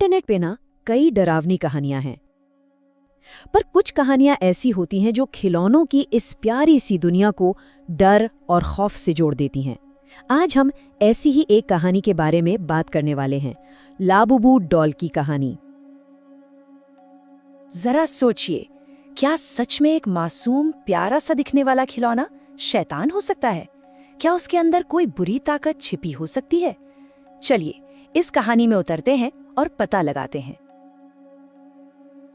Internet पे ना कई डरावनी कहानियां हैं, पर कुछ कहानियां ऐसी होती हैं जो खिलौनों की इस प्यारी सी दुनिया को डर और खौफ से जोड़ देती हैं। आज हम ऐसी ही एक कहानी के बारे में बात करने वाले हैं, लाबूबू डॉल की कहानी। जरा सोचिए, क्या सच में एक मासूम प्यारा सा दिखने वाला खिलौना शैतान हो सकता है? क्या उसके अंदर कोई बुरी ताकत छिपी हो सकती है? चलिए इस कहानी में उतरते हैं और पता लगाते हैं।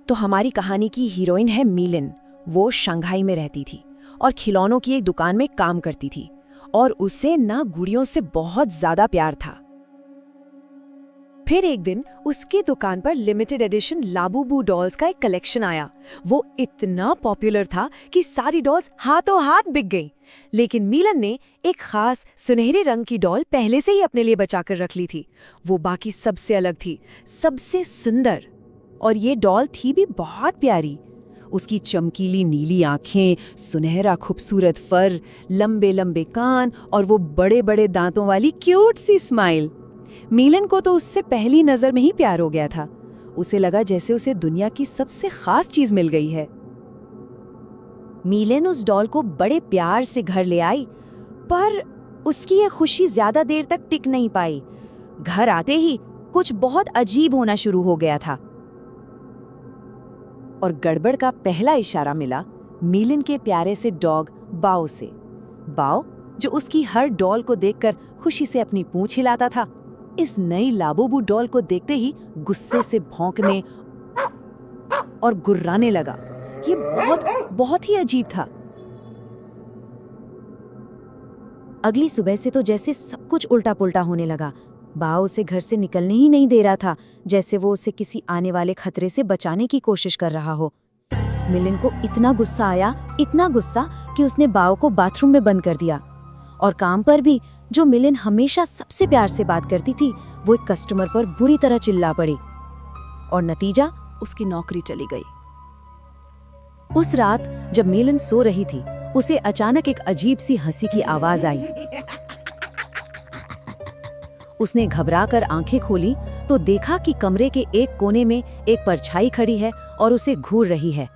तो हमारी कहानी की हीरोइन है मीलिन। वो शंघाई में रहती थी और खिलौनों की एक दुकान में काम करती थी और उसे ना गुड़ियों से बहुत ज्यादा प्यार था। फिर एक दिन उसकी दुकान पर लिमिटेड एडिशन लाबूबू डॉल्स का एक कलेक्शन आया। वो इतना पॉपुलर था कि सारी डॉल्स हाथों हाथ बिक गईं। लेकिन मीलन ने एक खास सुनहरे रंग की डॉल पहले से ही अपने लिए बचाकर रख ली थी। वो बाकी सबसे अलग थी, सबसे सुंदर, और ये डॉल थी भी बहुत प्यारी। उसकी चमकीली नीली आंखें, सुनहरा खूबसूरत फर, लंबे लंबे कान और वो बड़े बड़े दांतों वाली क्यूट सी स्माइल। मीलन को तो उससे पहली नजर में ही प्यार हो गया था। उसे लगा जैसे उसे दुनिया की सबसे खास चीज मिल गई है। मीलन उस डॉल को बड़े प्यार से घर ले आई, पर उसकी यह खुशी ज्यादा देर तक टिक नहीं पाई। घर आते ही कुछ बहुत अजीब होना शुरू हो गया था और गड़बड़ का पहला इशारा मिला मीलन के प्यारे से डॉग बाओ से। बाओ, जो उसकी हर डॉल को देखकर खुशी से अपनी पूंछ हिलाता था, इस नई लाबूबू डॉल को देखते ही गुस्से से भौंकने और गुर्राने लगा। ये बहुत ही अजीब था। अगली सुबह से तो जैसे सब कुछ उल्टा पुल्टा होने लगा। बाओ उसे घर से निकलने ही नहीं दे रहा था, जैसे वो उसे किसी आने वाले खतरे से बचाने की कोशिश कर रहा हो। मिलन को इतना गुस्सा आया, इतना गुस्सा कि उसने बाओ को बाथरूम में बंद कर दिया। और काम पर भी जो मिलन हमेशा सबसे प्यार से बात करती थी, वो एक कस्टमर पर बुरी तरह चिल्ला पड़ी और नतीजा उसकी नौकरी चली गई। उस रात जब मिलन सो रही थी, उसे अचानक एक अजीब सी हंसी की आवाज आई। उसने घबराकर आंखें खोली तो देखा कि कमरे के एक कोने में एक परछाई खड़ी है और उसे घूर रही है।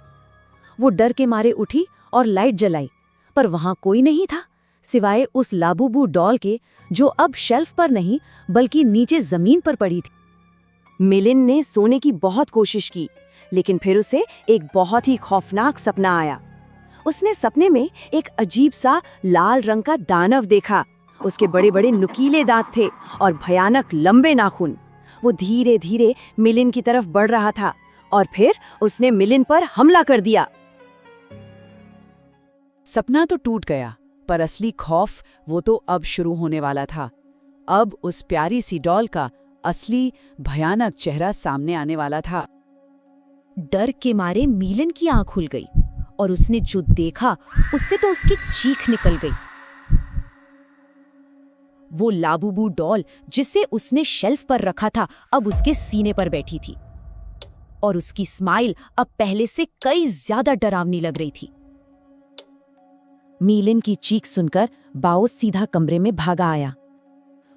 वो डर के मारे उठी और लाइट जलाई, पर वहां कोई नहीं था सिवाय उस लाबूबू डॉल के, जो अब शेल्फ पर नहीं बल्कि नीचे जमीन पर पड़ी थी। मिलिन ने सोने की बहुत कोशिश की, लेकिन फिर उसे एक बहुत ही खौफनाक सपना आया। उसने सपने में एक अजीब सा लाल रंग का दानव देखा। उसके बड़े बड़े नुकीले दांत थे और भयानक लंबे नाखून। वो धीरे धीरे मिलिन की तरफ बढ़ रहा था और फिर उसने मिलिन पर हमला कर दिया। सपना तो टूट गया, पर असली खौफ वो तो अब शुरू होने वाला था। अब उस प्यारी सी डॉल का असली भयानक चेहरा सामने आने वाला था। डर के मारे मीलन की आंख खुल गई और उसने जो देखा उससे तो उसकी चीख निकल गई। वो लाबूबू डॉल जिसे उसने शेल्फ पर रखा था, अब उसके सीने पर बैठी थी और उसकी स्माइल अब पहले से कई ज्यादा डरावनी लग रही थी। मीलन की चीख सुनकर बाओ सीधा कमरे में भागा आया।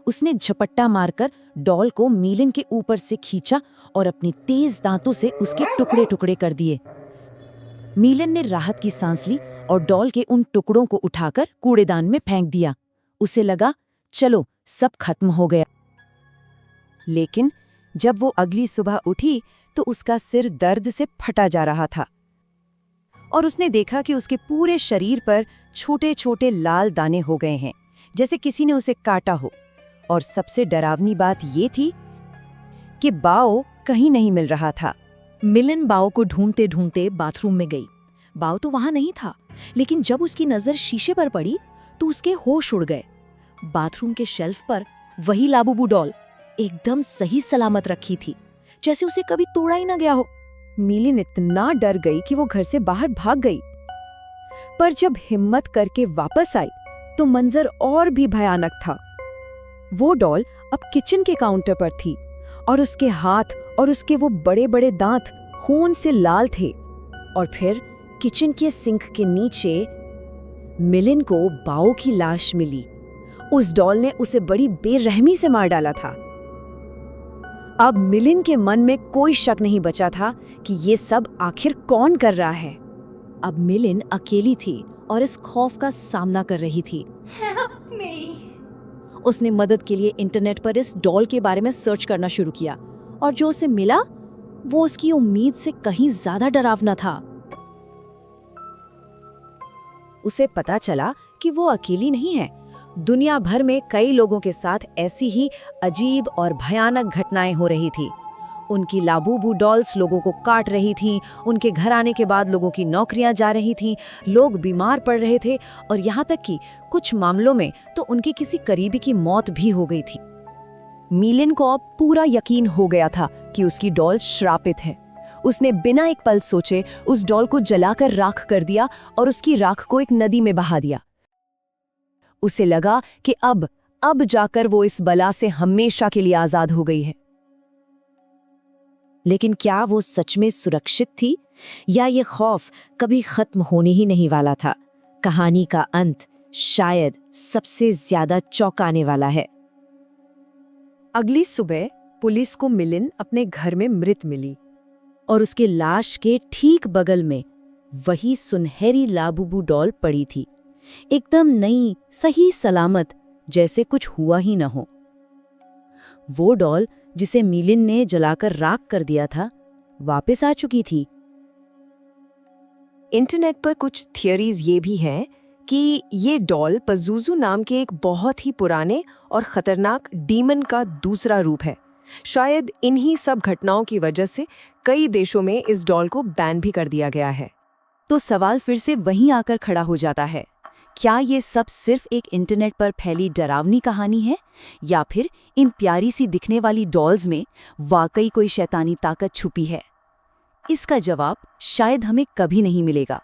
उसने झपट्टा मारकर डॉल को मीलन के ऊपर से खींचा और अपनी तेज दांतों से उसके टुकड़े टुकड़े कर दिए। मीलन ने राहत की सांस ली और डॉल के उन टुकड़ों को उठाकर कूड़ेदान में फेंक दिया। उसे लगा चलो सब खत्म हो गया। लेकिन जब वो अगली सुबह उठी तो उसका सिर दर्द से फटा जा रहा था और उसने देखा कि उसके पूरे शरीर पर छोटे छोटे लाल दाने हो गए हैं, जैसे किसी ने उसे काटा हो। और सबसे डरावनी बात ये थी कि बाओ कहीं नहीं मिल रहा था। मिलन बाओ को ढूंढते ढूंढते बाथरूम में गई। बाओ तो वहां नहीं था, लेकिन जब उसकी नजर शीशे पर पड़ी तो उसके होश उड़ गए। बाथरूम के शेल्फ पर वही लाबूबू डॉल एकदम सही सलामत रखी थी, जैसे उसे कभी तोड़ा ही ना गया हो। मिलन इतना डर गई कि वो घर से बाहर भाग गई, पर जब हिम्मत करके वापस आई तो मंजर और भी भयानक था। वो डॉल अब किचन के काउंटर पर थी और उसके हाथ और उसके वो बड़े बड़े दांत खून से लाल थे। और फिर किचन के सिंक के नीचे मिलन को बाओ की लाश मिली। उस डॉल ने उसे बड़ी बेरहमी से मार डाला था। अब मिलिन के मन में कोई शक नहीं बचा था कि ये सब आखिर कौन कर रहा है। अब मिलिन अकेली थी और इस खौफ का सामना कर रही थी। उसने मदद के लिए इंटरनेट पर इस डॉल के बारे में सर्च करना शुरू किया और जो उसे मिला वो उसकी उम्मीद से कहीं ज्यादा डरावना था। उसे पता चला कि वो अकेली नहीं है। दुनिया भर में कई लोगों के साथ ऐसी ही अजीब और भयानक घटनाएं हो रही थी। उनकी लाबूबू डॉल्स लोगों को काट रही थीं, उनके घर आने के बाद लोगों की नौकरियां जा रही थीं, लोग बीमार पड़ रहे थे और यहाँ तक कि कुछ मामलों में तो उनके किसी करीबी की मौत भी हो गई थी। मिलिन को अब पूरा यकीन हो गया था कि उसकी डॉल श्रापित है। उसने बिना एक पल सोचे उस डॉल को जलाकर राख कर दिया और उसकी राख को एक नदी में बहा दिया। उसे लगा कि अब जाकर वो इस बला से हमेशा के लिए आजाद हो गई है। लेकिन क्या वो सच में सुरक्षित थी या ये खौफ कभी खत्म होने ही नहीं वाला था? कहानी का अंत शायद सबसे ज्यादा चौंकाने वाला है। अगली सुबह पुलिस को मिलिन अपने घर में मृत मिली और उसके लाश के ठीक बगल में वही सुनहरी लाबूबू डॉल पड़ी थी, एकदम नई, सही सलामत, जैसे कुछ हुआ ही न हो। वो डॉल जिसे मिलिन ने जलाकर राख कर दिया था वापस आ चुकी थी। इंटरनेट पर कुछ थियरीज ये भी हैं कि ये डॉल पज़ुज़ू नाम के एक बहुत ही पुराने और खतरनाक डीमन का दूसरा रूप है। शायद इन्हीं सब घटनाओं की वजह से कई देशों में इस डॉल को बैन भी कर दिया गया है। तो सवाल फिर से वहीं आकर खड़ा हो जाता है, क्या ये सब सिर्फ एक इंटरनेट पर फैली डरावनी कहानी है या फिर इन प्यारी सी दिखने वाली डॉल्स में वाकई कोई शैतानी ताकत छुपी है? इसका जवाब शायद हमें कभी नहीं मिलेगा।